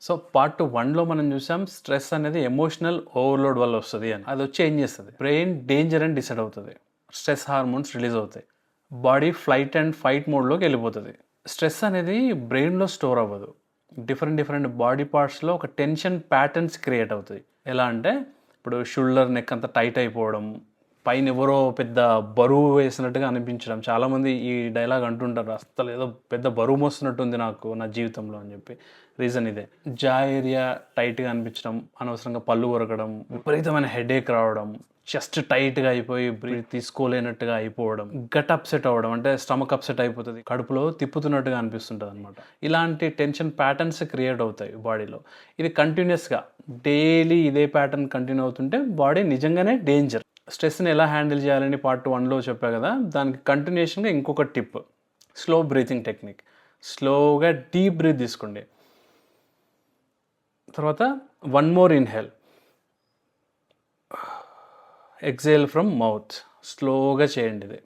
So part 1లో మనం చూసాం stress అనేది ఎమోషనల్ ఓవర్లోడ్ వల్ల వస్తుంది అని. అది వచ్చి ఏం చేస్తుంది, బ్రెయిన్ డేంజర్ అని డిసైడ్ అవుతుంది, స్ట్రెస్ హార్మోన్స్ రిలీజ్ అవుతాయి, బాడీ ఫ్లైట్ అండ్ ఫైట్ మోడ్లోకి వెళ్ళిపోతుంది. స్ట్రెస్ అనేది బ్రెయిన్లో స్టోర్ అవ్వదు, డిఫరెంట్ బాడీ పార్ట్స్లో ఒక టెన్షన్ ప్యాటర్న్స్ క్రియేట్ అవుతాయి. ఎలా అంటే ఇప్పుడు షోల్డర్ నెక్ అంతా టైట్ అయిపోవడం, పైన ఎవరో పెద్ద బరువు వేసినట్టుగా అనిపించడం. చాలామంది ఈ డైలాగ్ అంటుంటారు, అసలు ఏదో పెద్ద బరువు మోస్తున్నట్టుంది నాకు నా జీవితంలో అని చెప్పి. రీజన్ ఇదే, జా ఏరియా టైట్గా అనిపించడం, అనవసరంగా పళ్ళు కొరకడం, విపరీతమైన హెడేక్ రావడం, చెస్ట్ టైట్గా అయిపోయి బ్రీత్ తీసుకోలేనట్టుగా అయిపోవడం, గట్ అప్సెట్ అవ్వడం అంటే స్టమక్ అప్సెట్ అయిపోతుంది, కడుపులో తిప్పుతున్నట్టుగా అనిపిస్తుంటుంది అనమాట. ఇలాంటి టెన్షన్ ప్యాటర్న్స్ క్రియేట్ అవుతాయి బాడీలో. ఇది కంటిన్యూస్గా డైలీ ఇదే ప్యాటర్న్ కంటిన్యూ అవుతుంటే బాడీ నిజంగానే డేంజర్. స్ట్రెస్ని ఎలా హ్యాండిల్ చేయాలని పార్ట్ 1లో చెప్పా కదా, దానికి కంటిన్యూషన్గా ఇంకొక టిప్, స్లో బ్రీతింగ్ టెక్నిక్. స్లోగా డీప్ బ్రీత్ తీసుకోండి, తర్వాత 1 more inhale, exhale from mouth. స్లోగా చేయండి ఇది.